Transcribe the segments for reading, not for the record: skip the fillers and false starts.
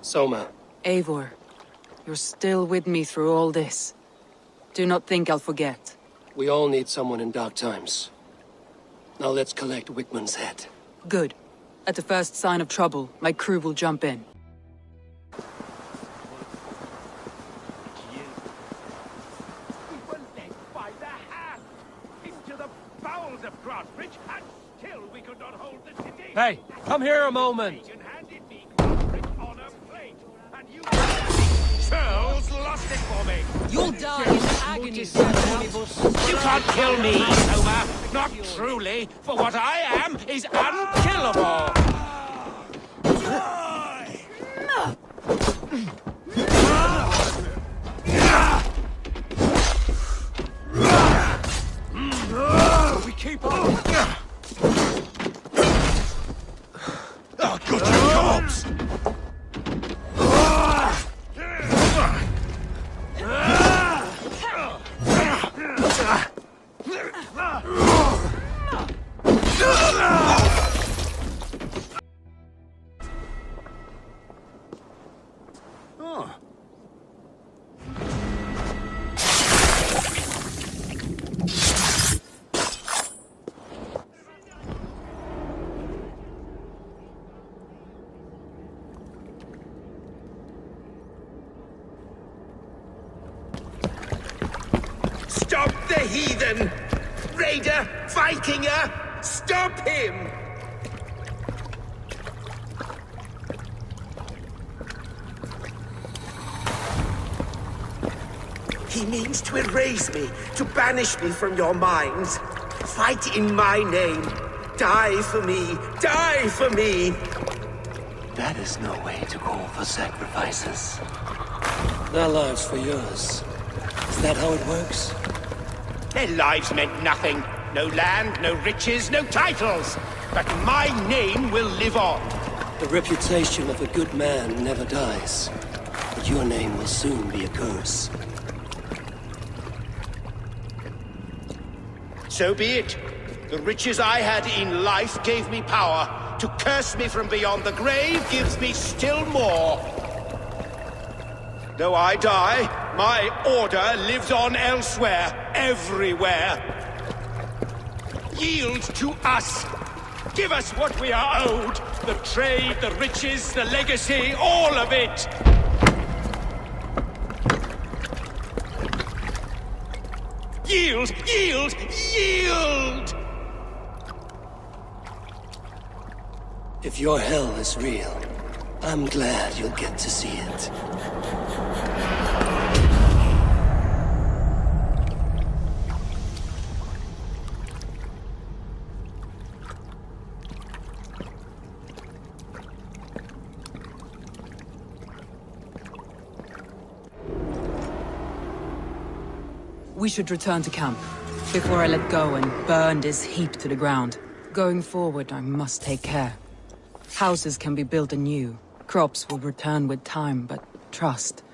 Soma. Eivor, you're still with me through all this. Do not think I'll forget. We all need someone in dark times. Now let's collect Wickman's head. Good. At the first sign of trouble, my crew will jump in. We were led by the hand into the bowels of Grantbridge, and still we could not hold the city. Hey, come here a moment. Handed me Grantbridge on a plate, and you Charles lost it for me. You'll die in agony, You can't kill me, Soma. Not truly, for what I am is unkillable. We keep on. Oh, good jobs! Stop the heathen! Raider! Vikinger! Stop him! He means to erase me, to banish me from your minds. Fight in my name. Die for me! Die for me! That is no way to call for sacrifices. Their lives for yours. Is that how it works? Their lives meant nothing. No land, no riches, no titles. But my name will live on. The reputation of a good man never dies. But your name will soon be a curse. So be it. The riches I had in life gave me power. To curse me from beyond the grave gives me still more. Though I die, my order lives on elsewhere, everywhere. Yield to us. Give us what we are owed. The trade, the riches, the legacy, all of it. Yield, yield, yield! If your hell is real, I'm glad you'll get to see it. We should return to camp, before I let go and burn this heap to the ground. Going forward, I must take care. Houses can be built anew. Crops will return with time, but trust,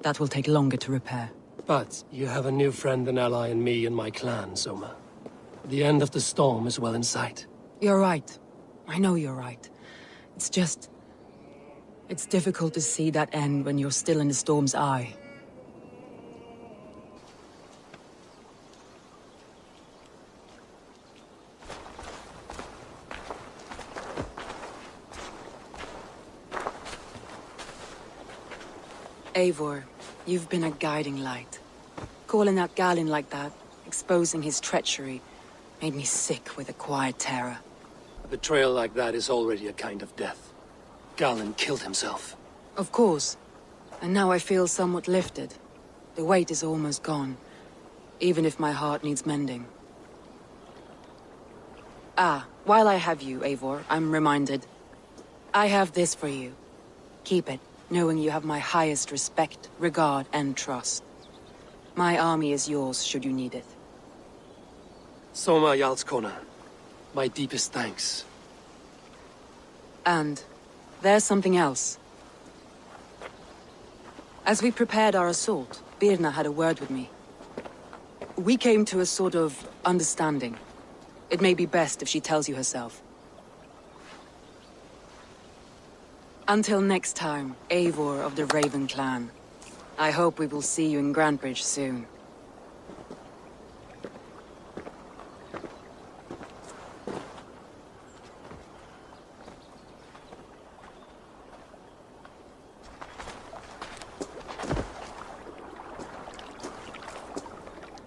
that will take longer to repair. But you have a new friend and ally in me and my clan, Soma. The end of the storm is well in sight. You're right. I know you're right. It's just... it's difficult to see that end when you're still in the storm's eye. Eivor, you've been a guiding light. Calling out Galen like that, exposing his treachery, made me sick with a quiet terror. A betrayal like that is already a kind of death. Galen killed himself. Of course. And now I feel somewhat lifted. The weight is almost gone, even if my heart needs mending. Ah, while I have you, Eivor, I'm reminded. I have this for you. Keep it, knowing you have my highest respect, regard, and trust. My army is yours, should you need it. Soma Jarlskona, my deepest thanks. And there's something else. As we prepared our assault, Birna had a word with me. We came to a sort of understanding. It may be best if she tells you herself. Until next time, Eivor of the Raven clan. I hope we will see you in Grantebridge soon.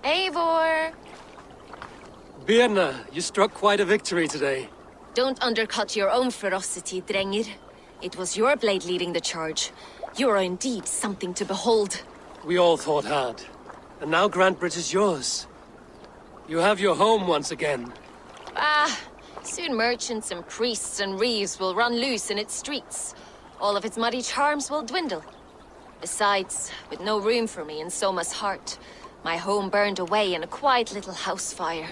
Eivor! Birna, you struck quite a victory today. Don't undercut your own ferocity, Drengir. It was your blade leading the charge. You are indeed something to behold. We all fought hard. And now Grantebridge is yours. You have your home once again. Soon merchants and priests and reeves will run loose in its streets. All of its muddy charms will dwindle. Besides, with no room for me in Soma's heart, my home burned away in a quiet little house fire.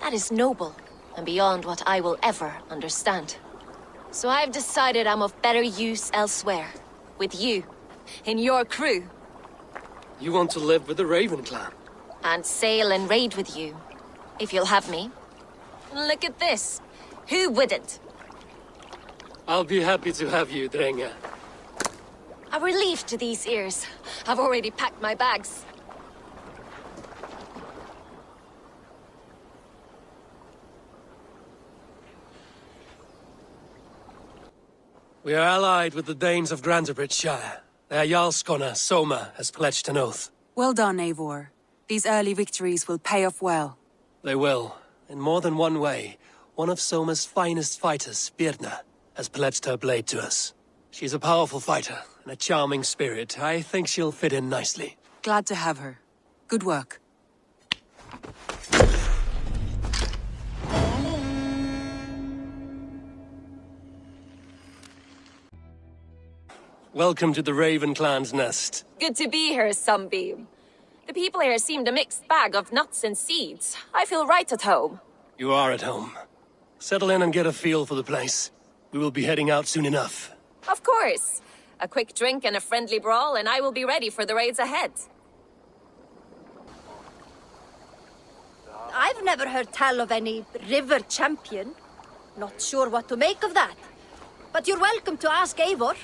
That is noble, and beyond what I will ever understand. So I've decided I'm of better use elsewhere. With you. In your crew. You want to live with the Raven clan? And sail and raid with you. If you'll have me. Look at this. Who wouldn't? I'll be happy to have you, Drenge. A relief to these ears. I've already packed my bags. We are allied with the Danes of Grantebridge Shire. Their Jarlskona, Soma, has pledged an oath. Well done, Eivor. These early victories will pay off well. They will. In more than one way, one of Soma's finest fighters, Birna, has pledged her blade to us. She's a powerful fighter and a charming spirit. I think she'll fit in nicely. Glad to have her. Good work. Welcome to the Raven clan's nest. Good to be here, Sunbeam. The people here seemed a mixed bag of nuts and seeds. I feel right at home. You are at home. Settle in and get a feel for the place. We will be heading out soon enough. Of course. A quick drink and a friendly brawl, and I will be ready for the raids ahead. I've never heard tell of any river champion. Not sure what to make of that. But you're welcome to ask Eivor.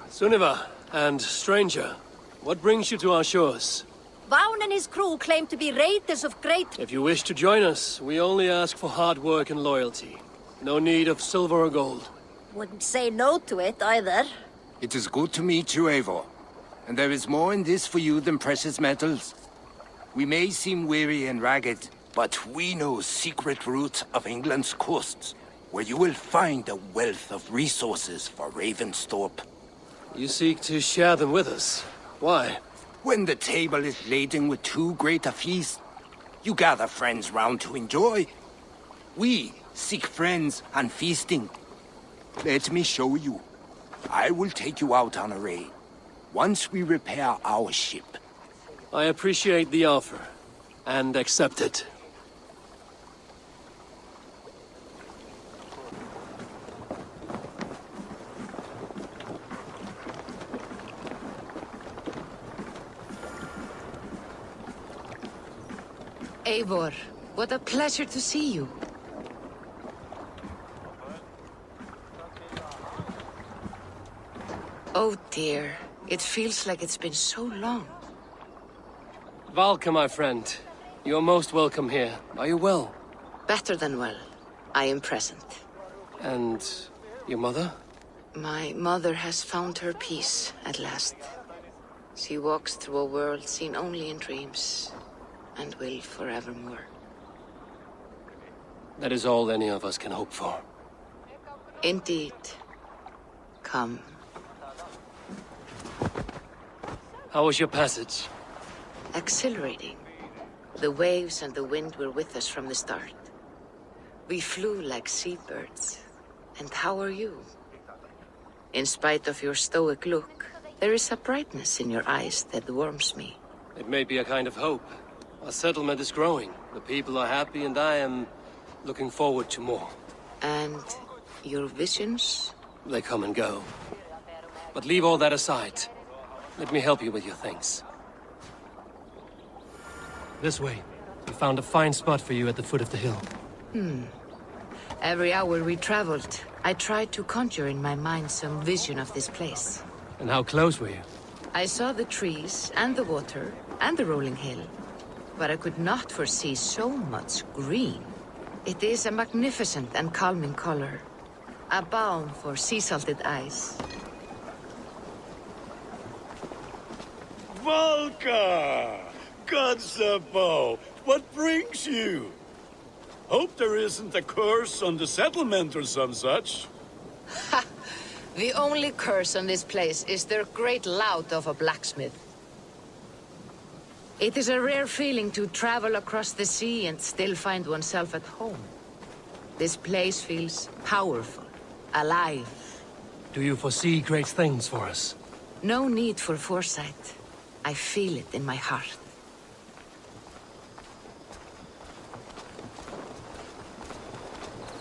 Sunniva, and stranger, what brings you to our shores? Vaun and his crew claim to be raiders of great... If you wish to join us, we only ask for hard work and loyalty. No need of silver or gold. Wouldn't say no to it, either. It is good to meet you, Eivor. And there is more in this for you than precious metals. We may seem weary and ragged, but we know secret routes of England's coasts, where you will find a wealth of resources for Ravensthorpe. You seek to share them with us. Why? When the table is laden with too great a feast, you gather friends round to enjoy. We seek friends and feasting. Let me show you. I will take you out on a raid, once we repair our ship. I appreciate the offer, and accept it. Eivor, what a pleasure to see you. Oh dear, it feels like it's been so long. Valka, my friend. You're most welcome here. Are you well? Better than well. I am present. And your mother? My mother has found her peace at last. She walks through a world seen only in dreams, and will forevermore. That is all any of us can hope for. Indeed. Come. How was your passage? Exhilarating. The waves and the wind were with us from the start. We flew like seabirds. And how are you? In spite of your stoic look, there is a brightness in your eyes that warms me. It may be a kind of hope. Our settlement is growing. The people are happy, and I am looking forward to more. And your visions? They come and go. But leave all that aside. Let me help you with your things. This way. We found a fine spot for you at the foot of the hill. Every hour we traveled, I tried to conjure in my mind some vision of this place. And how close were you? I saw the trees, and the water, and the rolling hill. But I could not foresee so much green. It is a magnificent and calming color. A balm for sea-salted eyes. Valka! Gods above, what brings you? Hope there isn't a curse on the settlement or some such. Ha! The only curse on this place is their great lout of a blacksmith. It is a rare feeling to travel across the sea and still find oneself at home. This place feels powerful, alive. Do you foresee great things for us? No need for foresight. I feel it in my heart.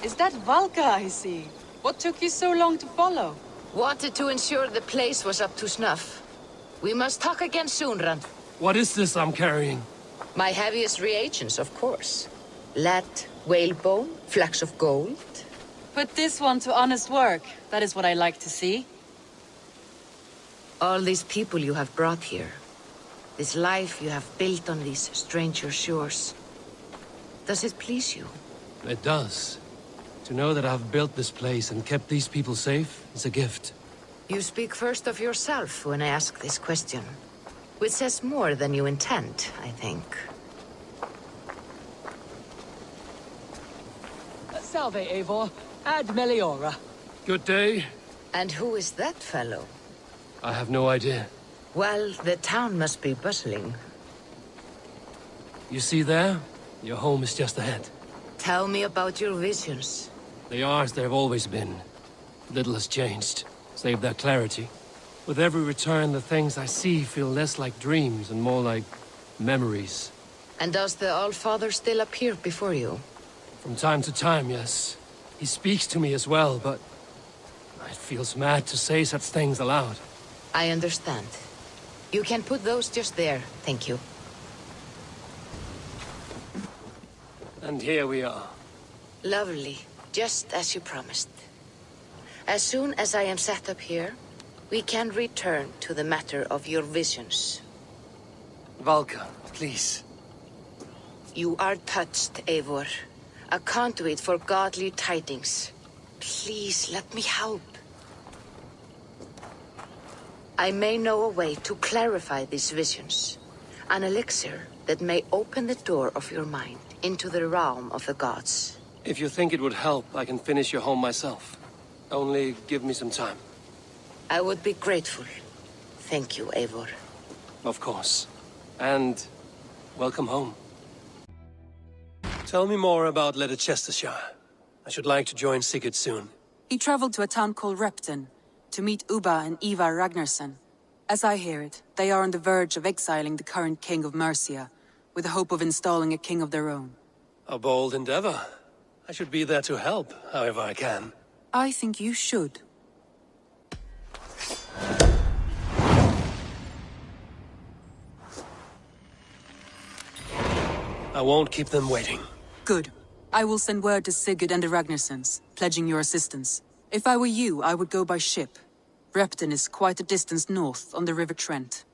Is that Valka I see? What took you so long to follow? Wanted to ensure the place was up to snuff. We must talk again soon, Rand. What is this I'm carrying? My heaviest reagents, of course. Lead, whalebone, flecks of gold. Put this one to honest work. That is what I like to see. All these people you have brought here. This life you have built on these stranger shores. Does it please you? It does. To know that I've built this place and kept these people safe is a gift. You speak first of yourself when I ask this question. Which says more than you intend, I think. Salve, Eivor. Ad Meliora. Good day. And who is that fellow? I have no idea. Well, the town must be bustling. You see there? Your home is just ahead. Tell me about your visions. They are as they've always been. Little has changed, save their clarity. With every return, the things I see feel less like dreams and more like memories. And does the All-Father still appear before you? From time to time, yes. He speaks to me as well, but it feels mad to say such things aloud. I understand. You can put those just there, thank you. And here we are. Lovely, just as you promised. As soon as I am set up here, we can return to the matter of your visions. Valka, please. You are touched, Eivor. A conduit for godly tidings. Please, let me help. I may know a way to clarify these visions. An elixir that may open the door of your mind into the realm of the gods. If you think it would help, I can finish your home myself. Only give me some time. I would be grateful. Thank you, Eivor. Of course. And welcome home. Tell me more about Leicestershire. I should like to join Sigurd soon. He traveled to a town called Repton to meet Ubba and Eivor Ragnarsson. As I hear it, they are on the verge of exiling the current king of Mercia, with the hope of installing a king of their own. A bold endeavor. I should be there to help, however I can. I think you should. I won't keep them waiting. Good. I will send word to Sigurd and the Ragnarssons, pledging your assistance. If I were you, I would go by ship. Repton is quite a distance north on the River Trent.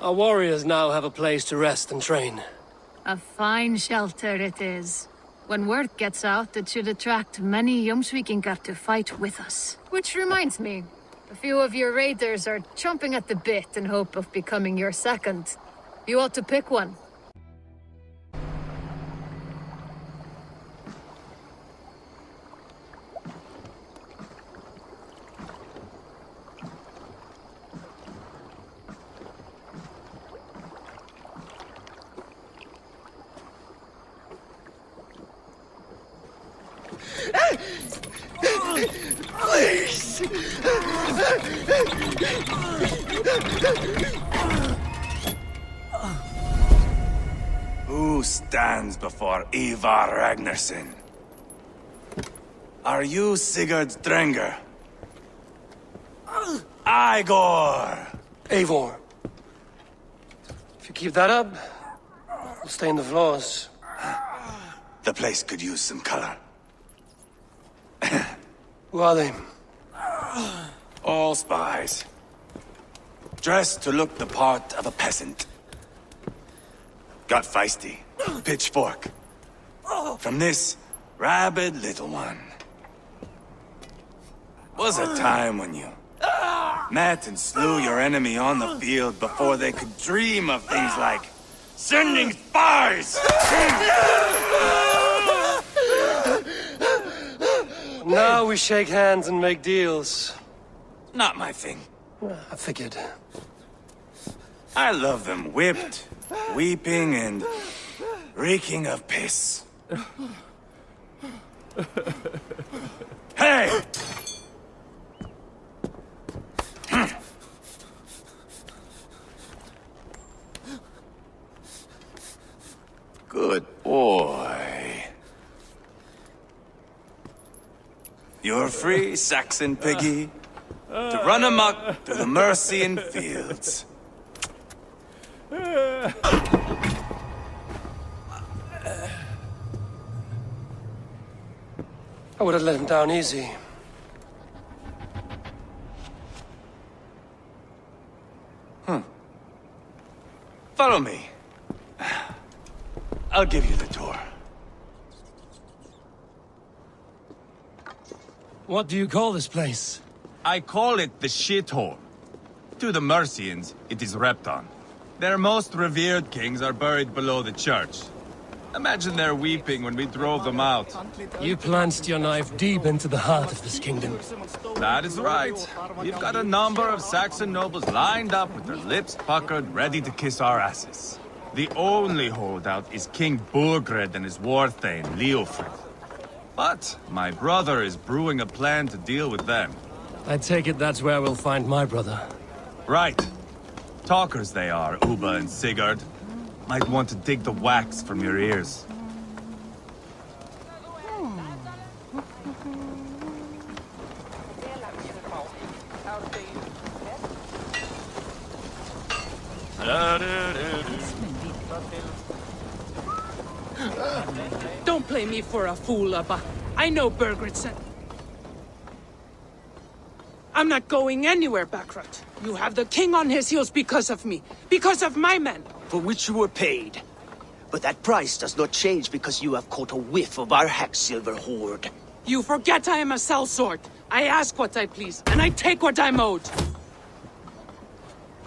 Our warriors now have a place to rest and train. A fine shelter it is. When word gets out, it should attract many Jomsvikingar to fight with us. Which reminds me, a few of your raiders are chomping at the bit in hope of becoming your second. You ought to pick one. Please! Who stands before Eivor Ragnarsson? Are you Sigurd Drenger? Igor! Eivor. If you keep that up, we'll stain the floors. The place could use some color. Who are they? All spies. Dressed to look the part of a peasant. Got feisty. Pitchfork. From this rabid little one. Was a time when you met and slew your enemy on the field before they could dream of things like sending spies! Now we shake hands and make deals. Not my thing. I figured. I love them whipped, weeping, and reeking of piss. Hey! Good boy. You're free, Saxon piggy, to run amok through the Mercian fields. I would have let him down easy. Follow me. I'll give you the tour. What do you call this place? I call it the shithole. To the Mercians, it is Repton. Their most revered kings are buried below the church. Imagine their weeping when we drove them out. You plunged your knife deep into the heart of this kingdom. That is right. We've got a number of Saxon nobles lined up with their lips puckered, ready to kiss our asses. The only holdout is King Burgred and his war-thane, Leofrid. But my brother is brewing a plan to deal with them. I take it that's where we'll find my brother. Right. Talkers they are, Uba and Sigurd. Might want to dig the wax from your ears. Don't play me for a fool, Abba. I know Burgred said... I'm not going anywhere, Backrot. You have the king on his heels because of me. Because of my men. For which you were paid. But that price does not change because you have caught a whiff of our hack-silver hoard. You forget I am a sellsword. I ask what I please, and I take what I'm owed.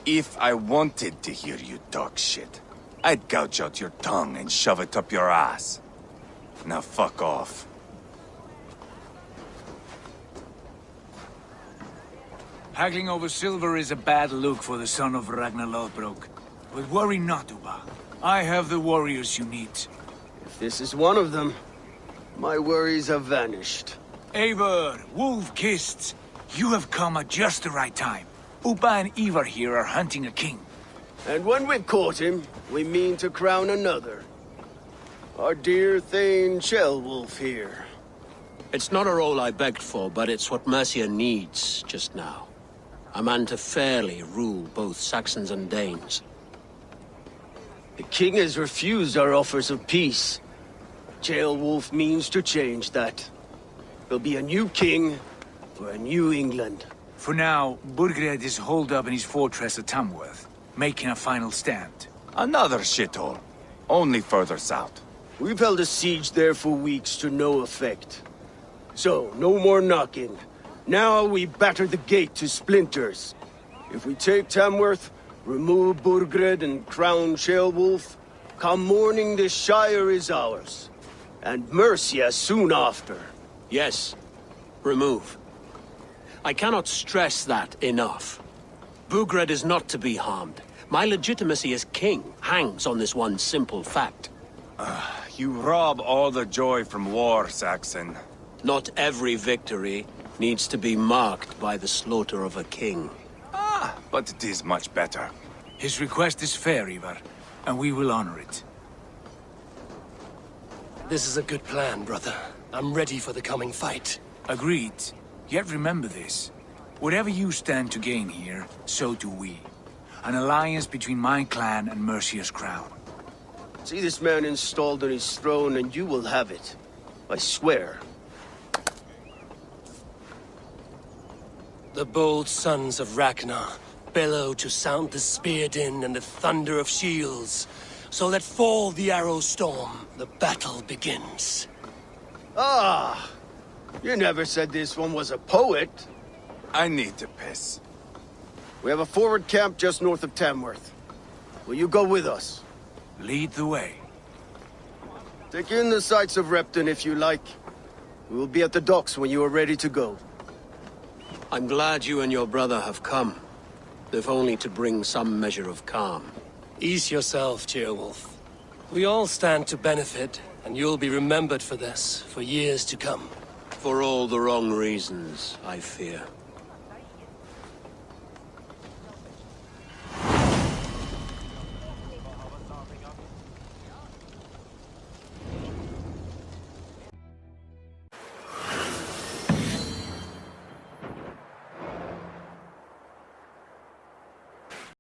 If I wanted to hear you talk shit, I'd gouge out your tongue and shove it up your ass. Now fuck off. Haggling over silver is a bad look for the son of Ragnar Lothbrok. But worry not, Uba. I have the warriors you need. If this is one of them, my worries have vanished. Eivor, wolf-kissed, you have come at just the right time. Uba and Eivor here are hunting a king. And when we've caught him, we mean to crown another. Our dear Thane Ceolwulf here. It's not a role I begged for, but it's what Mercia needs just now. A man to fairly rule both Saxons and Danes. The king has refused our offers of peace. Ceolwulf means to change that. There'll be a new king for a new England. For now, Burgred is holed up in his fortress at Tamworth, making a final stand. Another shithole. Only further south. We've held a siege there for weeks to no effect. So, no more knocking. Now we batter the gate to splinters. If we take Tamworth, remove Burgred and crown Ceolwulf, come morning the Shire is ours. And Mercia soon after. Yes, remove. I cannot stress that enough. Burgred is not to be harmed. My legitimacy as king hangs on this one simple fact. You rob all the joy from war, Saxon. Not every victory needs to be marked by the slaughter of a king. But it is much better. His request is fair, Eivor, and we will honor it. This is a good plan, brother. I'm ready for the coming fight. Agreed. Yet remember this. Whatever you stand to gain here, so do we. An alliance between my clan and Mercia's crown. See this man installed on his throne and you will have it. I swear. The bold sons of Ragnar bellow to sound the spear din and the thunder of shields. So let fall the arrow storm. The battle begins. Ah! You never said this one was a poet. I need to piss. We have a forward camp just north of Tamworth. Will you go with us? Lead the way. Take in the sights of Repton if you like. We will be at the docks when you are ready to go. I'm glad you and your brother have come, if only to bring some measure of calm. Ease yourself, Ceolwulf. We all stand to benefit, and you'll be remembered for this, for years to come. For all the wrong reasons, I fear.